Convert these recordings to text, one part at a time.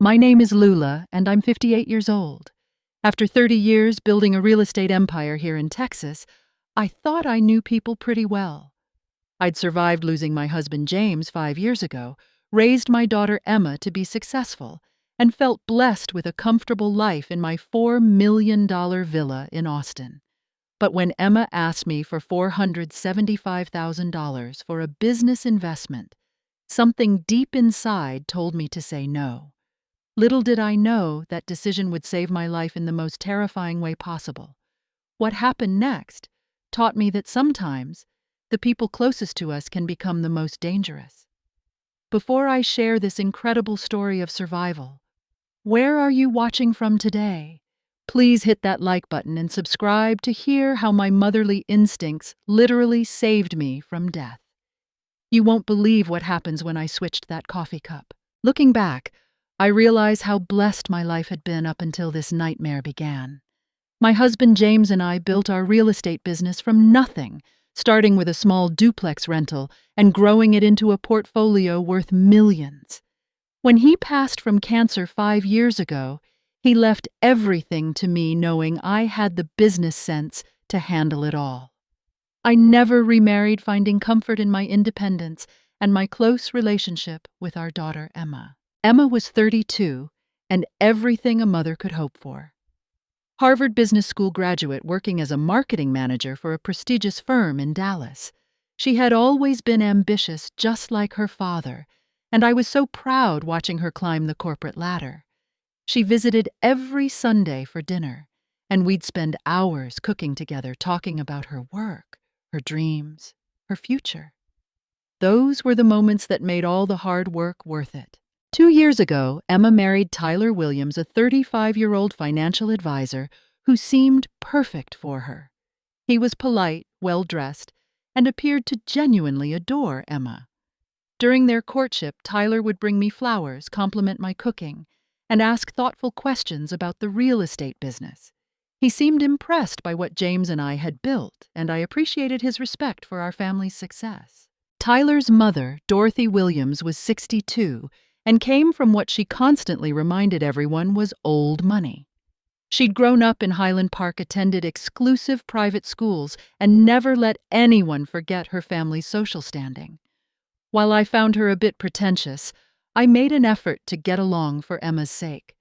My name is Lula, and I'm 58 years old. After 30 years building a real estate empire here in Texas, I thought I knew people pretty well. I'd survived losing my husband James 5 years ago, raised my daughter Emma to be successful, and felt blessed with a comfortable life in my $4 million villa in Austin. But when Emma asked me for $475,000 for a business investment, something deep inside told me to say no. Little did I know that decision would save my life in the most terrifying way possible. What happened next taught me that sometimes the people closest to us can become the most dangerous. Before I share this incredible story of survival, where are you watching from today? Please hit that like button and subscribe to hear how my motherly instincts literally saved me from death. You won't believe what happens when I switched that coffee cup. Looking back, I realize how blessed my life had been up until this nightmare began. My husband James and I built our real estate business from nothing, starting with a small duplex rental and growing it into a portfolio worth millions. When he passed from cancer 5 years ago, he left everything to me knowing I had the business sense to handle it all. I never remarried, finding comfort in my independence and my close relationship with our daughter Emma. Emma was 32 and everything a mother could hope for. Harvard Business School graduate working as a marketing manager for a prestigious firm in Dallas. She had always been ambitious just like her father, and I was so proud watching her climb the corporate ladder. She visited every Sunday for dinner, and we'd spend hours cooking together talking about her work, her dreams, her future. Those were the moments that made all the hard work worth it. 2 years ago, Emma married Tyler Williams, a 35-year-old financial advisor who seemed perfect for her. He was polite, well-dressed, and appeared to genuinely adore Emma. During their courtship, Tyler would bring me flowers, compliment my cooking, and ask thoughtful questions about the real estate business. He seemed impressed by what James and I had built, and I appreciated his respect for our family's success. Tyler's mother, Dorothy Williams, was 62 and came from what she constantly reminded everyone was old money. She'd grown up in Highland Park, attended exclusive private schools, and never let anyone forget her family's social standing. While I found her a bit pretentious, I made an effort to get along for Emma's sake.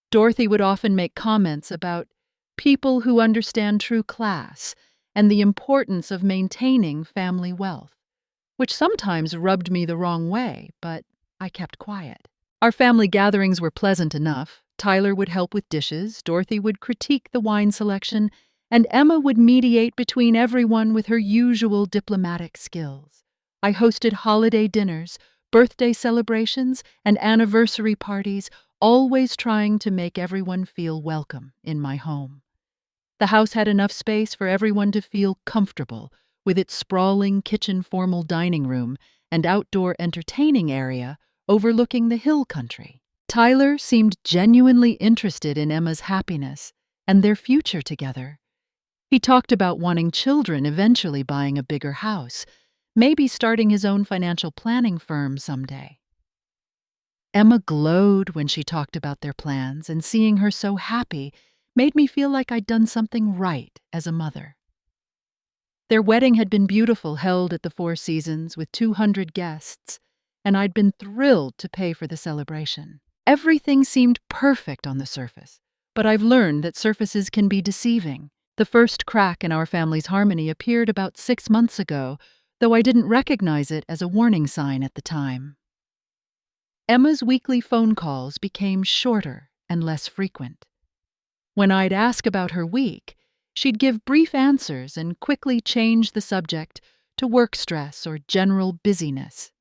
Dorothy would often make comments about people who understand true class and the importance of maintaining family wealth, which sometimes rubbed me the wrong way, but I kept quiet. Our family gatherings were pleasant enough. Tyler would help with dishes, Dorothy would critique the wine selection, and Emma would mediate between everyone with her usual diplomatic skills. I hosted holiday dinners, birthday celebrations, and anniversary parties, always trying to make everyone feel welcome in my home. The house had enough space for everyone to feel comfortable, with its sprawling kitchen, formal dining room, and outdoor entertaining area overlooking the hill country. Tyler seemed genuinely interested in Emma's happiness and their future together. He talked about wanting children, eventually buying a bigger house, maybe starting his own financial planning firm someday. Emma glowed when she talked about their plans, and seeing her so happy made me feel like I'd done something right as a mother. Their wedding had been beautiful, held at the Four Seasons with 200 guests, and I'd been thrilled to pay for the celebration. Everything seemed perfect on the surface, but I've learned that surfaces can be deceiving. The first crack in our family's harmony appeared about 6 months ago, though I didn't recognize it as a warning sign at the time. Emma's weekly phone calls became shorter and less frequent. When I'd ask about her week, she'd give brief answers and quickly change the subject to work stress or general busyness.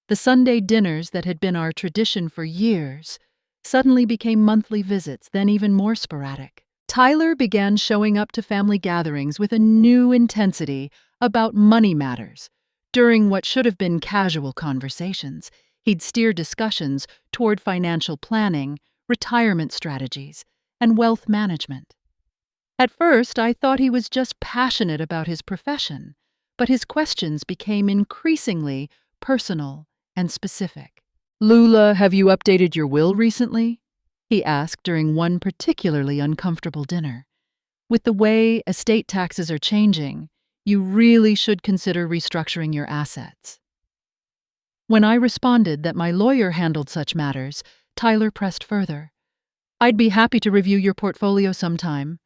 The Sunday dinners that had been our tradition for years suddenly became monthly visits, then even more sporadic. Tyler began showing up to family gatherings with a new intensity about money matters. During what should have been casual conversations, he'd steer discussions toward financial planning, retirement strategies, and wealth management. At first, I thought he was just passionate about his profession, but his questions became increasingly personal and specific. Lula, have you updated your will recently? He asked during one particularly uncomfortable dinner. With the way estate taxes are changing, you really should consider restructuring your assets. When I responded that my lawyer handled such matters, Tyler pressed further. I'd be happy to review your portfolio sometime.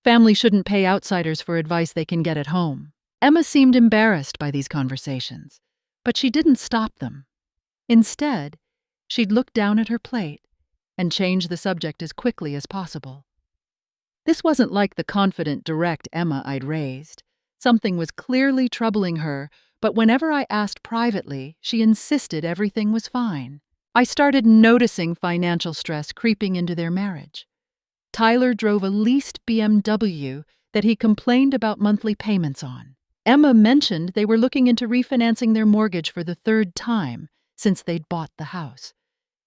Family shouldn't pay outsiders for advice they can get at home. Emma seemed embarrassed by these conversations, but she didn't stop them. Instead, she'd look down at her plate and change the subject as quickly as possible. This wasn't like the confident, direct Emma I'd raised. Something was clearly troubling her, but whenever I asked privately, she insisted everything was fine. I started noticing financial stress creeping into their marriage. Tyler drove a leased BMW that he complained about monthly payments on. Emma mentioned they were looking into refinancing their mortgage for the third time since they'd bought the house.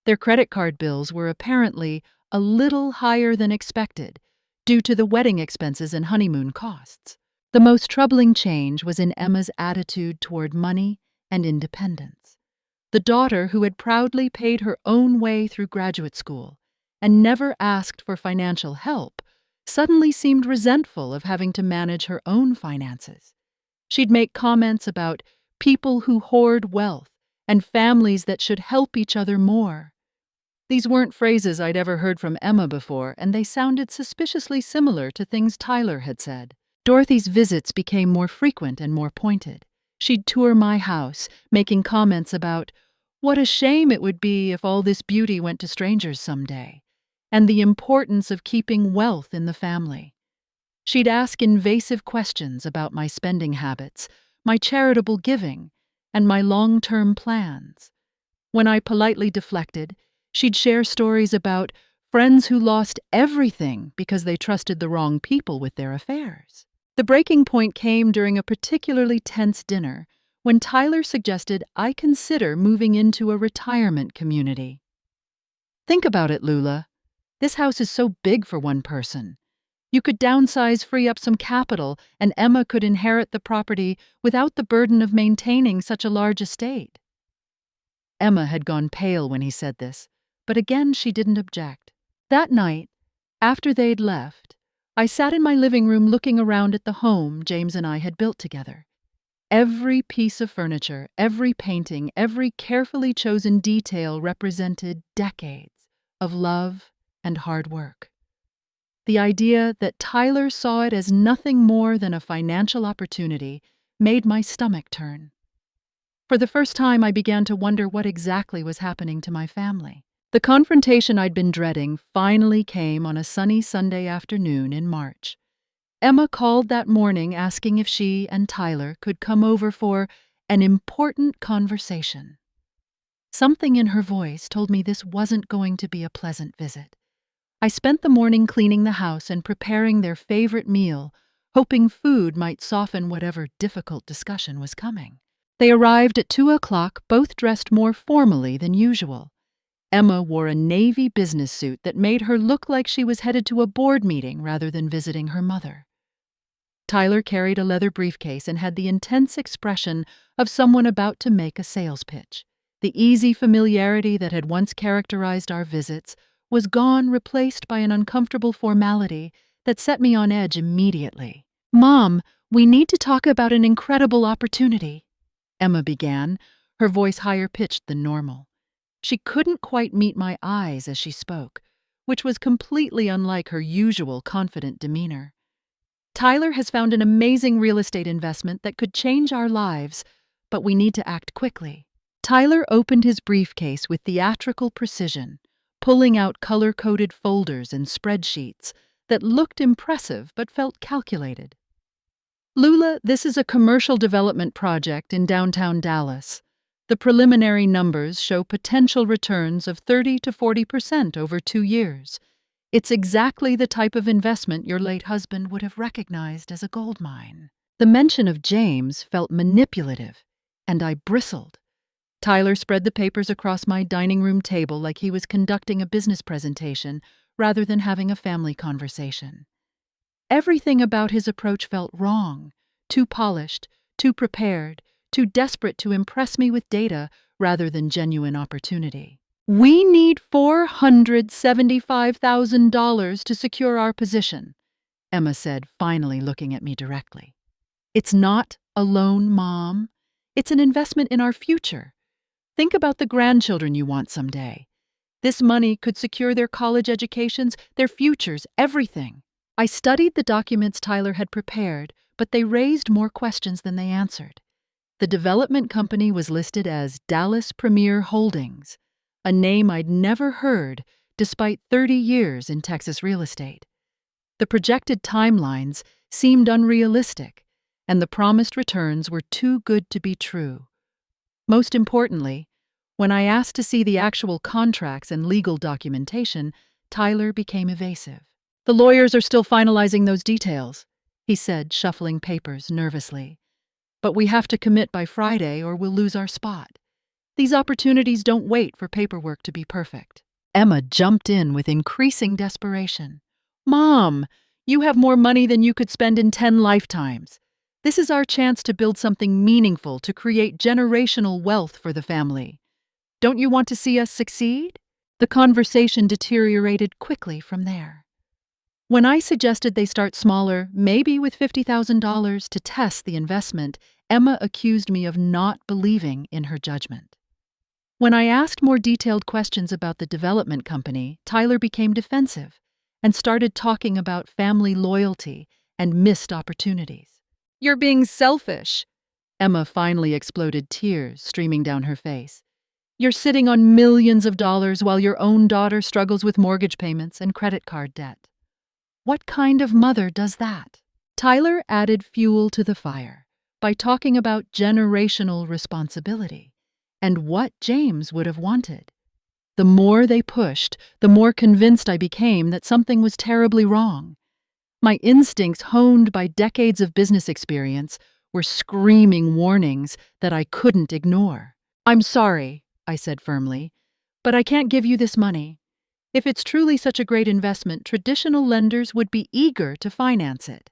Their credit card bills were apparently a little higher than expected due to the wedding expenses and honeymoon costs. The most troubling change was in Emma's attitude toward money and independence. The daughter who had proudly paid her own way through graduate school and never asked for financial help suddenly seemed resentful of having to manage her own finances. She'd make comments about people who hoard wealth and families that should help each other more. These weren't phrases I'd ever heard from Emma before, and they sounded suspiciously similar to things Tyler had said. Dorothy's visits became more frequent and more pointed. She'd tour my house, making comments about what a shame it would be if all this beauty went to strangers someday, and the importance of keeping wealth in the family. She'd ask invasive questions about my spending habits, my charitable giving, and my long-term plans. When I politely deflected, she'd share stories about friends who lost everything because they trusted the wrong people with their affairs. The breaking point came during a particularly tense dinner when Tyler suggested I consider moving into a retirement community. Think about it, Lula. This house is so big for one person. You could downsize, free up some capital, and Emma could inherit the property without the burden of maintaining such a large estate. Emma had gone pale when he said this, but again she didn't object. That night, after they'd left, I sat in my living room looking around at the home James and I had built together. Every piece of furniture, every painting, every carefully chosen detail represented decades of love and hard work. The idea that Tyler saw it as nothing more than a financial opportunity made my stomach turn. For the first time, I began to wonder what exactly was happening to my family. The confrontation I'd been dreading finally came on a sunny Sunday afternoon in March. Emma called that morning asking if she and Tyler could come over for an important conversation. Something in her voice told me this wasn't going to be a pleasant visit. I spent the morning cleaning the house and preparing their favorite meal, hoping food might soften whatever difficult discussion was coming. They arrived at 2 o'clock, both dressed more formally than usual. Emma wore a navy business suit that made her look like she was headed to a board meeting rather than visiting her mother. Tyler carried a leather briefcase and had the intense expression of someone about to make a sales pitch. The easy familiarity that had once characterized our visits was gone, replaced by an uncomfortable formality that set me on edge immediately. "Mom, we need to talk about an incredible opportunity," Emma began, her voice higher pitched than normal. She couldn't quite meet my eyes as she spoke, which was completely unlike her usual confident demeanor. "Tyler has found an amazing real estate investment that could change our lives, but we need to act quickly." Tyler opened his briefcase with theatrical precision, pulling out color-coded folders and spreadsheets that looked impressive but felt calculated. "Lula, this is a commercial development project in downtown Dallas. The preliminary numbers show potential returns of 30 to 40% over 2 years. It's exactly the type of investment your late husband would have recognized as a gold mine." The mention of James felt manipulative, and I bristled. Tyler spread the papers across my dining room table like he was conducting a business presentation rather than having a family conversation. Everything about his approach felt wrong, too polished, too prepared, too desperate to impress me with data rather than genuine opportunity. We need $475,000 to secure our position, Emma said, finally looking at me directly. It's not a loan, Mom. It's an investment in our future. Think about the grandchildren you want someday. This money could secure their college educations, their futures, everything. I studied the documents Tyler had prepared, but they raised more questions than they answered. The development company was listed as Dallas Premier Holdings, a name I'd never heard despite 30 years in Texas real estate. The projected timelines seemed unrealistic, and the promised returns were too good to be true. Most importantly, when I asked to see the actual contracts and legal documentation, Tyler became evasive. "The lawyers are still finalizing those details," he said, shuffling papers nervously. "But we have to commit by Friday or we'll lose our spot. These opportunities don't wait for paperwork to be perfect." Emma jumped in with increasing desperation. "Mom, you have more money than you could spend in 10 lifetimes. This is our chance to build something meaningful, to create generational wealth for the family. Don't you want to see us succeed?" The conversation deteriorated quickly from there. When I suggested they start smaller, maybe with $50,000 to test the investment, Emma accused me of not believing in her judgment. When I asked more detailed questions about the development company, Tyler became defensive and started talking about family loyalty and missed opportunities. "You're being selfish." Emma finally exploded, tears streaming down her face. "You're sitting on millions of dollars while your own daughter struggles with mortgage payments and credit card debt. What kind of mother does that?" Tyler added fuel to the fire by talking about generational responsibility and what James would have wanted. The more they pushed, the more convinced I became that something was terribly wrong. My instincts, honed by decades of business experience, were screaming warnings that I couldn't ignore. "I'm sorry," I said firmly, "but I can't give you this money. If it's truly such a great investment, traditional lenders would be eager to finance it.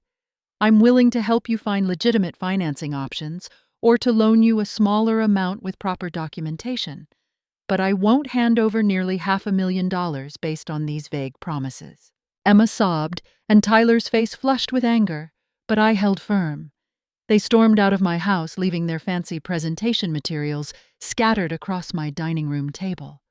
I'm willing to help you find legitimate financing options or to loan you a smaller amount with proper documentation, but I won't hand over nearly $500,000 based on these vague promises." Emma sobbed, and Tyler's face flushed with anger, but I held firm. They stormed out of my house, leaving their fancy presentation materials scattered across my dining room table.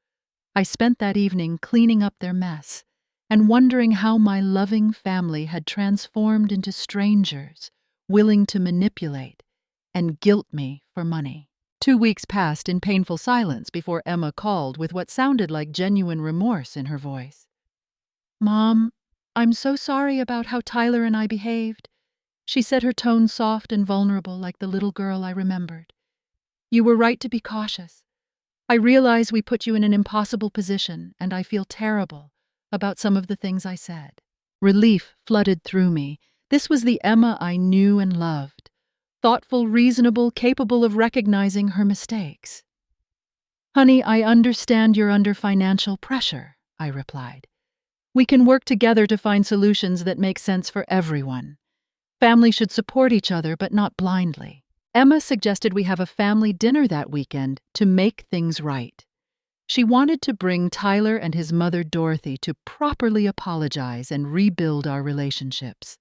I spent that evening cleaning up their mess and wondering how my loving family had transformed into strangers, willing to manipulate and guilt me for money. 2 weeks passed in painful silence before Emma called with what sounded like genuine remorse in her voice. "Mom, I'm so sorry about how Tyler and I behaved," she said, her tone soft and vulnerable like the little girl I remembered. "You were right to be cautious. I realize we put you in an impossible position, and I feel terrible about some of the things I said." Relief flooded through me. This was the Emma I knew and loved. Thoughtful, reasonable, capable of recognizing her mistakes. "Honey, I understand you're under financial pressure," I replied. "We can work together to find solutions that make sense for everyone. Families should support each other, but not blindly." Emma suggested we have a family dinner that weekend to make things right. She wanted to bring Tyler and his mother Dorothy to properly apologize and rebuild our relationships.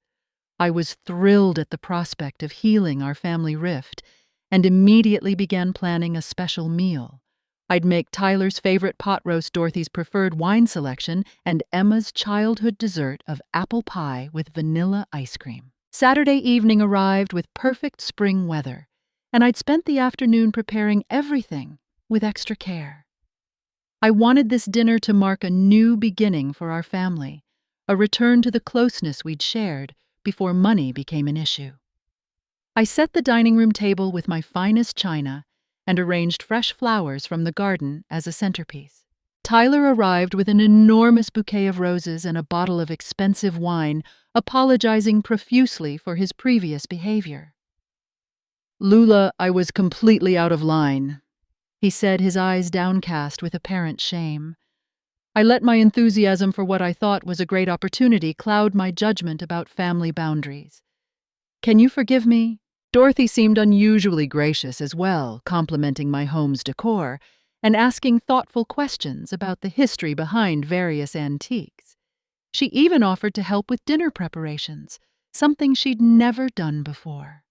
I was thrilled at the prospect of healing our family rift and immediately began planning a special meal. I'd make Tyler's favorite pot roast, Dorothy's preferred wine selection, and Emma's childhood dessert of apple pie with vanilla ice cream. Saturday evening arrived with perfect spring weather, and I'd spent the afternoon preparing everything with extra care. I wanted this dinner to mark a new beginning for our family, a return to the closeness we'd shared before money became an issue. I set the dining room table with my finest china and arranged fresh flowers from the garden as a centerpiece. Tyler arrived with an enormous bouquet of roses and a bottle of expensive wine, apologizing profusely for his previous behavior. "Lula, I was completely out of line," he said, his eyes downcast with apparent shame. "I let my enthusiasm for what I thought was a great opportunity cloud my judgment about family boundaries. Can you forgive me?" Dorothy seemed unusually gracious as well, complimenting my home's decor, and asking thoughtful questions about the history behind various antiques. She even offered to help with dinner preparations, something she'd never done before.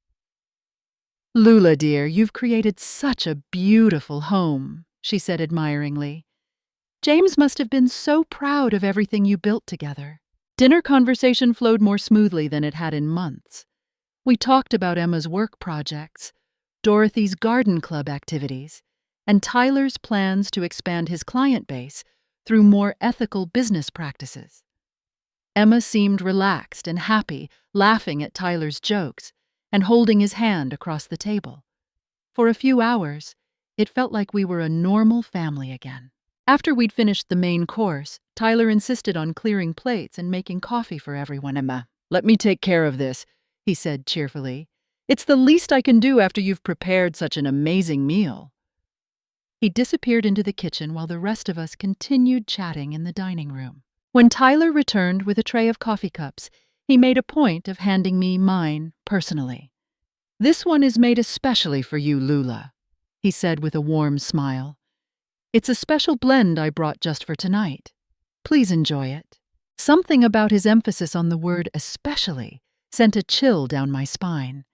"Lula, dear, you've created such a beautiful home," she said admiringly. "James must have been so proud of everything you built together." Dinner conversation flowed more smoothly than it had in months. We talked about Emma's work projects, Dorothy's garden club activities, and Tyler's plans to expand his client base through more ethical business practices. Emma seemed relaxed and happy, laughing at Tyler's jokes and holding his hand across the table. For a few hours, it felt like we were a normal family again. After we'd finished the main course, Tyler insisted on clearing plates and making coffee for everyone. "Emma, let me take care of this," he said cheerfully. "It's the least I can do after you've prepared such an amazing meal." He disappeared into the kitchen while the rest of us continued chatting in the dining room. When Tyler returned with a tray of coffee cups, he made a point of handing me mine personally. "This one is made especially for you, Lula," he said with a warm smile. "It's a special blend I brought just for tonight. Please enjoy it." Something about his emphasis on the word especially sent a chill down my spine.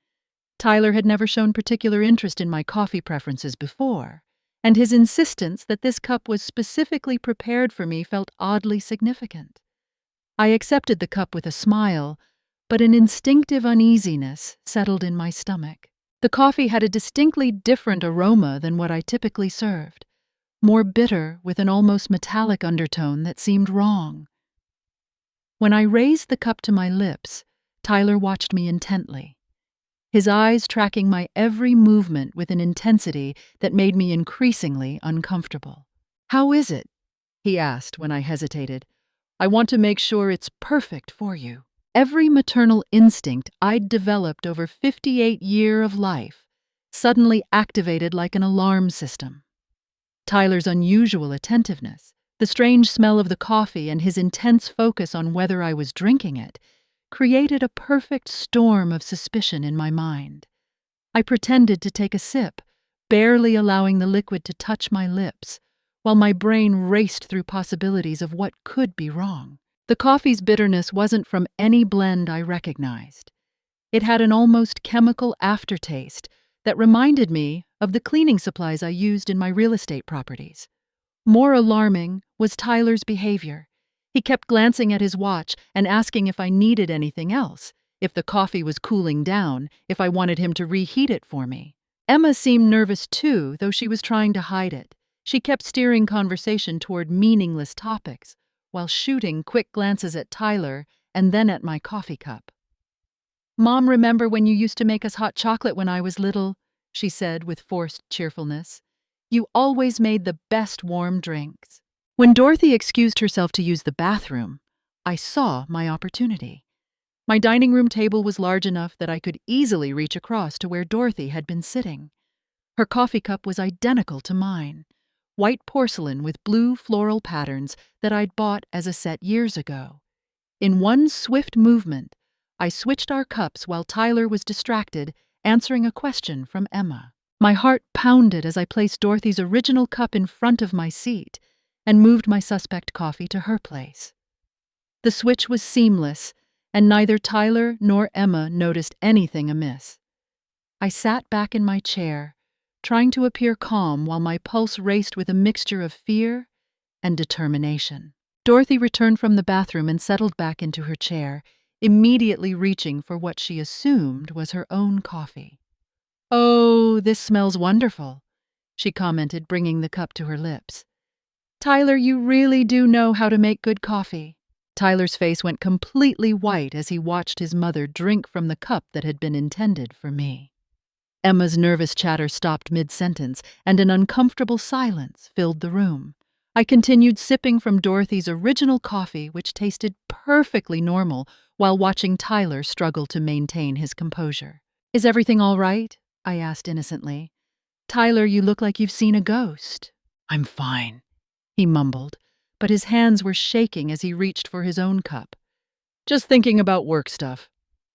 Tyler had never shown particular interest in my coffee preferences before, and his insistence that this cup was specifically prepared for me felt oddly significant. I accepted the cup with a smile, but an instinctive uneasiness settled in my stomach. The coffee had a distinctly different aroma than what I typically served, more bitter with an almost metallic undertone that seemed wrong. When I raised the cup to my lips, Tyler watched me intently, his eyes tracking my every movement with an intensity that made me increasingly uncomfortable. "How is it?" he asked when I hesitated. "I want to make sure it's perfect for you." Every maternal instinct I'd developed over 58 years of life suddenly activated like an alarm system. Tyler's unusual attentiveness, the strange smell of the coffee, and his intense focus on whether I was drinking it created a perfect storm of suspicion in my mind. I pretended to take a sip, barely allowing the liquid to touch my lips, while my brain raced through possibilities of what could be wrong. The coffee's bitterness wasn't from any blend I recognized. It had an almost chemical aftertaste that reminded me of the cleaning supplies I used in my real estate properties. More alarming was Tyler's behavior. He kept glancing at his watch and asking if I needed anything else, if the coffee was cooling down, if I wanted him to reheat it for me. Emma seemed nervous too, though she was trying to hide it. She kept steering conversation toward meaningless topics, while shooting quick glances at Tyler and then at my coffee cup. "Mom, remember when you used to make us hot chocolate when I was little?" she said with forced cheerfulness. "You always made the best warm drinks." When Dorothy excused herself to use the bathroom, I saw my opportunity. My dining room table was large enough that I could easily reach across to where Dorothy had been sitting. Her coffee cup was identical to mine, white porcelain with blue floral patterns that I'd bought as a set years ago. In one swift movement, I switched our cups while Tyler was distracted, answering a question from Emma. My heart pounded as I placed Dorothy's original cup in front of my seat and moved my suspect coffee to her place. The switch was seamless, and neither Tyler nor Emma noticed anything amiss. I sat back in my chair, trying to appear calm while my pulse raced with a mixture of fear and determination. Dorothy returned from the bathroom and settled back into her chair, immediately reaching for what she assumed was her own coffee. "Oh, this smells wonderful," she commented, bringing the cup to her lips. "Tyler, you really do know how to make good coffee." Tyler's face went completely white as he watched his mother drink from the cup that had been intended for me. Emma's nervous chatter stopped mid-sentence, and an uncomfortable silence filled the room. I continued sipping from Dorothy's original coffee, which tasted perfectly normal, while watching Tyler struggle to maintain his composure. "Is everything all right?" I asked innocently. "Tyler, you look like you've seen a ghost." "I'm fine," he mumbled, but his hands were shaking as he reached for his own cup. "Just thinking about work stuff.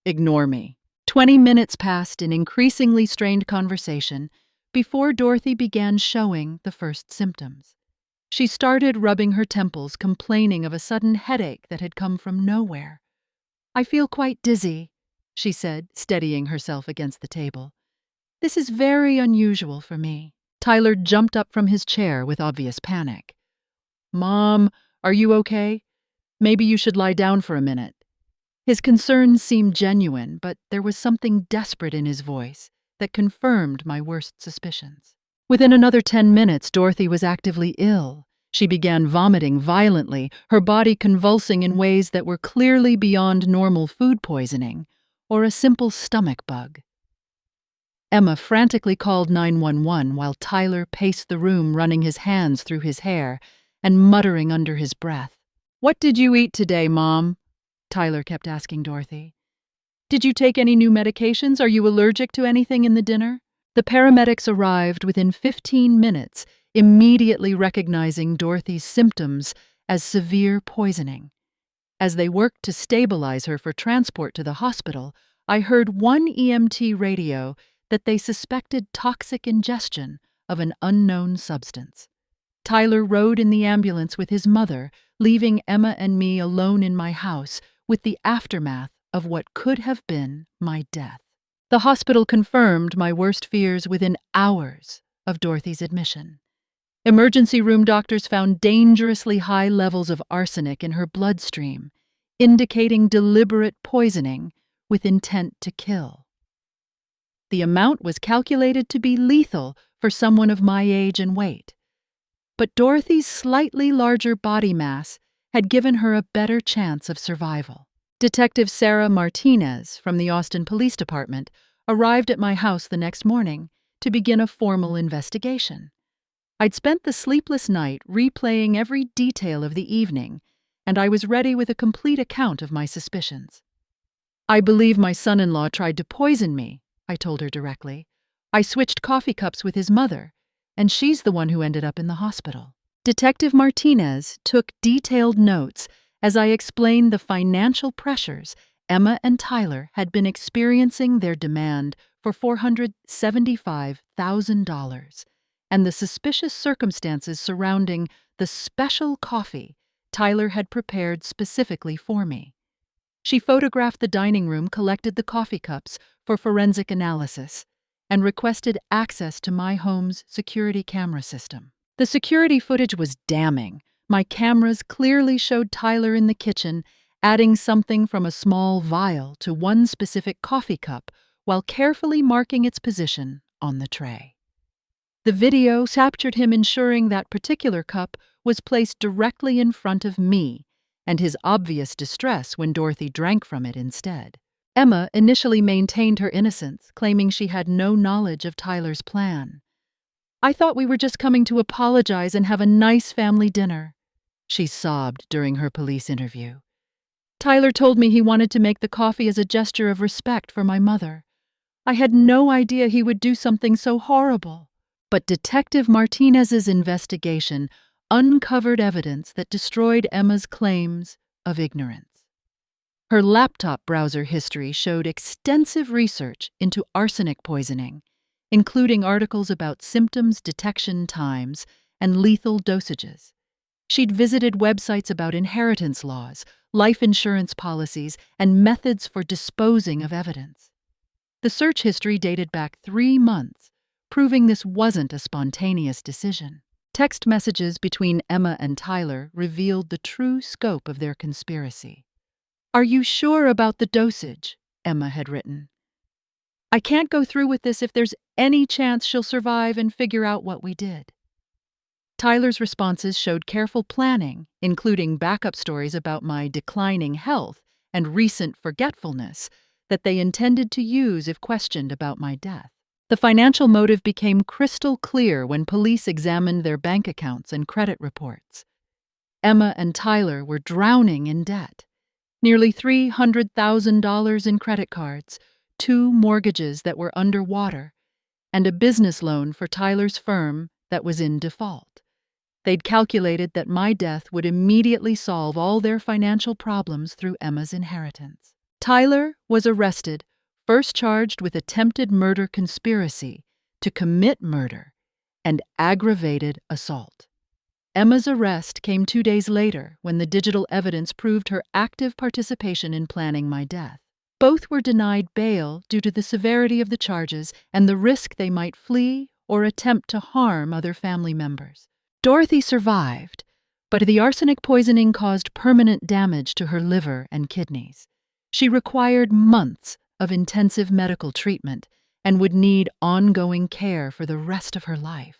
Ignore me." 20 minutes passed in increasingly strained conversation before Dorothy began showing the first symptoms. She started rubbing her temples, complaining of a sudden headache that had come from nowhere. "I feel quite dizzy," she said, steadying herself against the table. "This is very unusual for me." Tyler jumped up from his chair with obvious panic. "Mom, are you okay? Maybe you should lie down for a minute." His concerns seemed genuine, but there was something desperate in his voice that confirmed my worst suspicions. Within another 10 minutes, Dorothy was actively ill. She began vomiting violently, her body convulsing in ways that were clearly beyond normal food poisoning or a simple stomach bug. Emma frantically called 911 while Tyler paced the room, running his hands through his hair and muttering under his breath. "What did you eat today, Mom?" Tyler kept asking Dorothy. "Did you take any new medications? Are you allergic to anything in the dinner?" The paramedics arrived within 15 minutes, immediately recognizing Dorothy's symptoms as severe poisoning. As they worked to stabilize her for transport to the hospital, I heard one EMT radio that they suspected toxic ingestion of an unknown substance. Tyler rode in the ambulance with his mother, leaving Emma and me alone in my house with the aftermath of what could have been my death. The hospital confirmed my worst fears within hours of Dorothy's admission. Emergency room doctors found dangerously high levels of arsenic in her bloodstream, indicating deliberate poisoning with intent to kill. The amount was calculated to be lethal for someone of my age and weight. But Dorothy's slightly larger body mass had given her a better chance of survival. Detective Sarah Martinez from the Austin Police Department arrived at my house the next morning to begin a formal investigation. I'd spent the sleepless night replaying every detail of the evening, and I was ready with a complete account of my suspicions. "I believe my son-in-law tried to poison me," I told her directly. "I switched coffee cups with his mother, and she's the one who ended up in the hospital." Detective Martinez took detailed notes as I explained the financial pressures Emma and Tyler had been experiencing, their demand for $475,000, and the suspicious circumstances surrounding the special coffee Tyler had prepared specifically for me. She photographed the dining room, collected the coffee cups for forensic analysis, and requested access to my home's security camera system. The security footage was damning. My cameras clearly showed Tyler in the kitchen, adding something from a small vial to one specific coffee cup while carefully marking its position on the tray. The video captured him ensuring that particular cup was placed directly in front of me, and his obvious distress when Dorothy drank from it instead. Emma initially maintained her innocence, claiming she had no knowledge of Tyler's plan. "I thought we were just coming to apologize and have a nice family dinner," she sobbed during her police interview. "Tyler told me he wanted to make the coffee as a gesture of respect for my mother. I had no idea he would do something so horrible." But Detective Martinez's investigation uncovered evidence that destroyed Emma's claims of ignorance. Her laptop browser history showed extensive research into arsenic poisoning, including articles about symptoms, detection times, and lethal dosages. She'd visited websites about inheritance laws, life insurance policies, and methods for disposing of evidence. The search history dated back 3 months, proving this wasn't a spontaneous decision. Text messages between Emma and Tyler revealed the true scope of their conspiracy. "Are you sure about the dosage?" Emma had written. "I can't go through with this if there's any chance she'll survive and figure out what we did." Tyler's responses showed careful planning, including backup stories about my declining health and recent forgetfulness that they intended to use if questioned about my death. The financial motive became crystal clear when police examined their bank accounts and credit reports. Emma and Tyler were drowning in debt. Nearly $300,000 in credit cards, 2 mortgages that were underwater, and a business loan for Tyler's firm that was in default. They'd calculated that my death would immediately solve all their financial problems through Emma's inheritance. Tyler was arrested, first charged with attempted murder conspiracy, to commit murder and aggravated assault. Emma's arrest came 2 days later when the digital evidence proved her active participation in planning my death. Both were denied bail due to the severity of the charges and the risk they might flee or attempt to harm other family members. Dorothy survived, but the arsenic poisoning caused permanent damage to her liver and kidneys. She required months of intensive medical treatment and would need ongoing care for the rest of her life.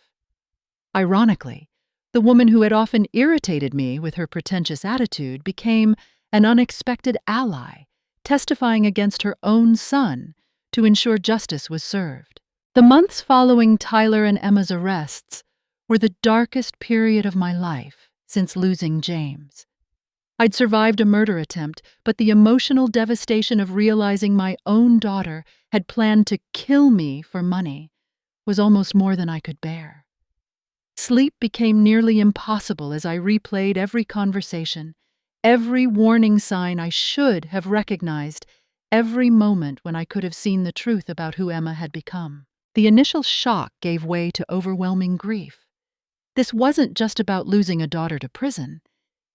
Ironically, the woman who had often irritated me with her pretentious attitude became an unexpected ally, testifying against her own son to ensure justice was served. The months following Tyler and Emma's arrests were the darkest period of my life since losing James. I'd survived a murder attempt, but the emotional devastation of realizing my own daughter had planned to kill me for money was almost more than I could bear. Sleep became nearly impossible as I replayed every conversation, every warning sign I should have recognized, every moment when I could have seen the truth about who Emma had become. The initial shock gave way to overwhelming grief. This wasn't just about losing a daughter to prison.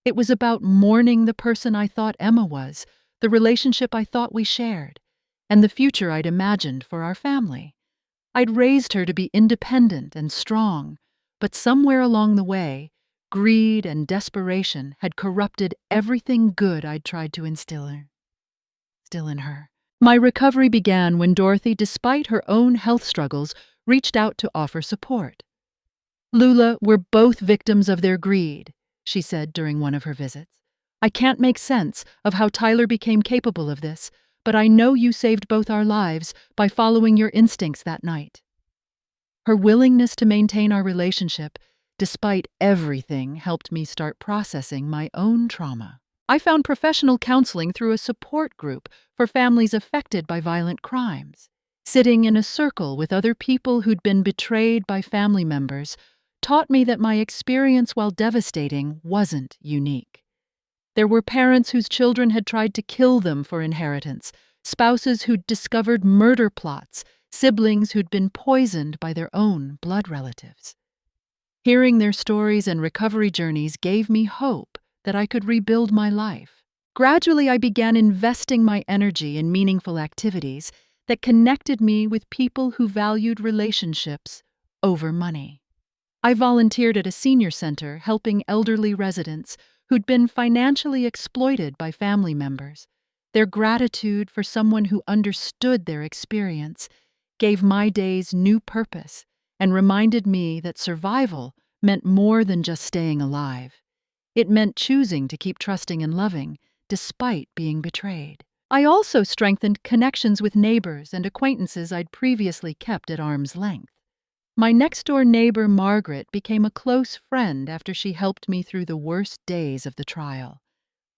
It was about mourning the person I thought Emma was, the relationship I thought we shared, and the future I'd imagined for our family. I'd raised her to be independent and strong, but somewhere along the way, greed and desperation had corrupted everything good I'd tried to instill in her. My recovery began when Dorothy, despite her own health struggles, reached out to offer support. "Lula, we're both victims of their greed," she said during one of her visits. "I can't make sense of how Tyler became capable of this, but I know you saved both our lives by following your instincts that night." Her willingness to maintain our relationship, despite everything, helped me start processing my own trauma. I found professional counseling through a support group for families affected by violent crimes. Sitting in a circle with other people who'd been betrayed by family members taught me that my experience, while devastating, wasn't unique. There were parents whose children had tried to kill them for inheritance, spouses who'd discovered murder plots, siblings who'd been poisoned by their own blood relatives. Hearing their stories and recovery journeys gave me hope that I could rebuild my life. Gradually, I began investing my energy in meaningful activities that connected me with people who valued relationships over money. I volunteered at a senior center helping elderly residents who'd been financially exploited by family members. Their gratitude for someone who understood their experience gave my days new purpose and reminded me that survival meant more than just staying alive. It meant choosing to keep trusting and loving, despite being betrayed. I also strengthened connections with neighbors and acquaintances I'd previously kept at arm's length. My next-door neighbor, Margaret, became a close friend after she helped me through the worst days of the trial.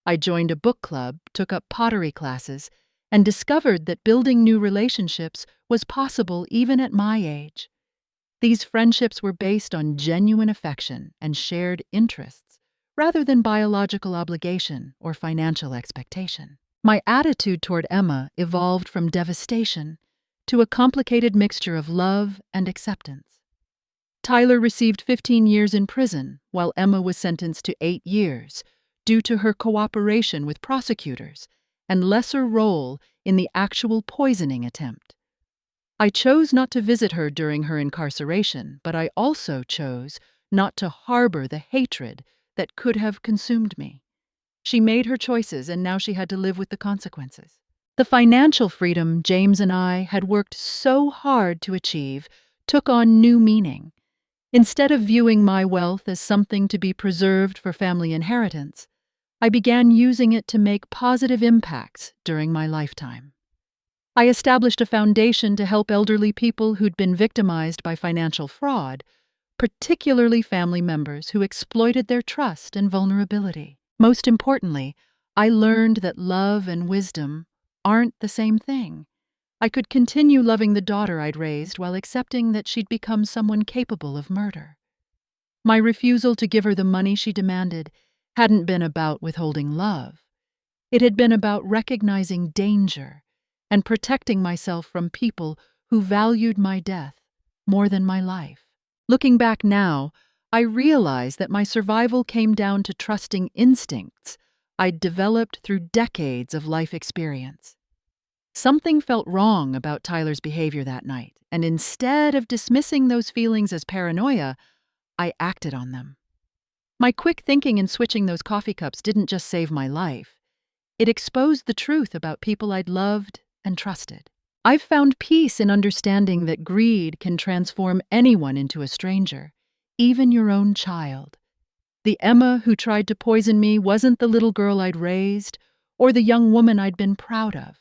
I joined a book club, took up pottery classes, and discovered that building new relationships was possible even at my age. These friendships were based on genuine affection and shared interests, rather than biological obligation or financial expectation. My attitude toward Emma evolved from devastation to a complicated mixture of love and acceptance. Tyler received 15 years in prison, while Emma was sentenced to 8 years, due to her cooperation with prosecutors and lesser role in the actual poisoning attempt. I chose not to visit her during her incarceration, but I also chose not to harbor the hatred that could have consumed me. She made her choices, and now she had to live with the consequences. The financial freedom James and I had worked so hard to achieve took on new meaning. Instead of viewing my wealth as something to be preserved for family inheritance, I began using it to make positive impacts during my lifetime. I established a foundation to help elderly people who'd been victimized by financial fraud, particularly family members who exploited their trust and vulnerability. Most importantly, I learned that love and wisdom aren't the same thing. I could continue loving the daughter I'd raised while accepting that she'd become someone capable of murder. My refusal to give her the money she demanded hadn't been about withholding love. It had been about recognizing danger and protecting myself from people who valued my death more than my life. Looking back now, I realize that my survival came down to trusting instincts I'd developed through decades of life experience. Something felt wrong about Tyler's behavior that night, and instead of dismissing those feelings as paranoia, I acted on them. My quick thinking in switching those coffee cups didn't just save my life. It exposed the truth about people I'd loved and trusted. I've found peace in understanding that greed can transform anyone into a stranger, even your own child. The Emma who tried to poison me wasn't the little girl I'd raised or the young woman I'd been proud of.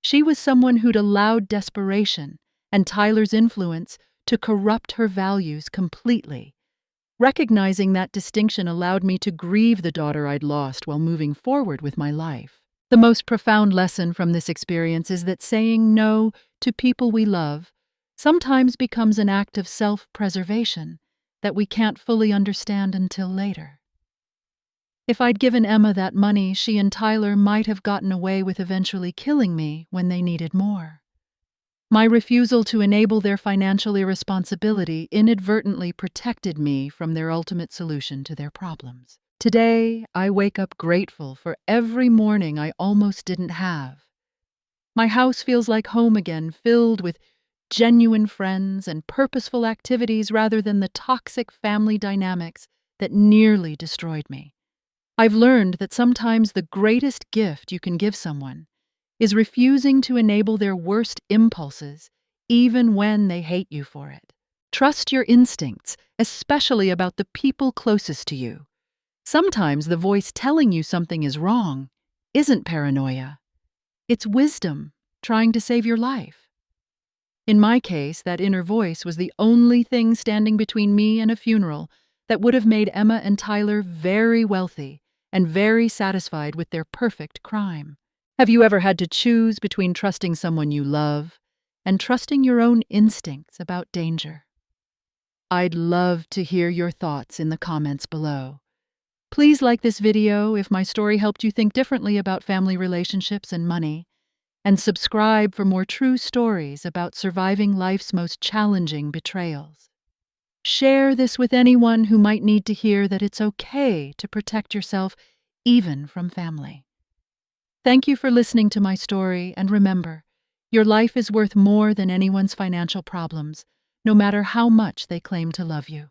She was someone who'd allowed desperation and Tyler's influence to corrupt her values completely. Recognizing that distinction allowed me to grieve the daughter I'd lost while moving forward with my life. The most profound lesson from this experience is that saying no to people we love sometimes becomes an act of self-preservation that we can't fully understand until later. If I'd given Emma that money, she and Tyler might have gotten away with eventually killing me when they needed more. My refusal to enable their financial irresponsibility inadvertently protected me from their ultimate solution to their problems. Today, I wake up grateful for every morning I almost didn't have. My house feels like home again, filled with genuine friends and purposeful activities rather than the toxic family dynamics that nearly destroyed me. I've learned that sometimes the greatest gift you can give someone is refusing to enable their worst impulses, even when they hate you for it. Trust your instincts, especially about the people closest to you. Sometimes the voice telling you something is wrong isn't paranoia. It's wisdom trying to save your life. In my case, that inner voice was the only thing standing between me and a funeral that would have made Emma and Tyler very wealthy and very satisfied with their perfect crime. Have you ever had to choose between trusting someone you love and trusting your own instincts about danger? I'd love to hear your thoughts in the comments below. Please like this video if my story helped you think differently about family relationships and money, and subscribe for more true stories about surviving life's most challenging betrayals. Share this with anyone who might need to hear that it's okay to protect yourself, even from family. Thank you for listening to my story, and remember, your life is worth more than anyone's financial problems, no matter how much they claim to love you.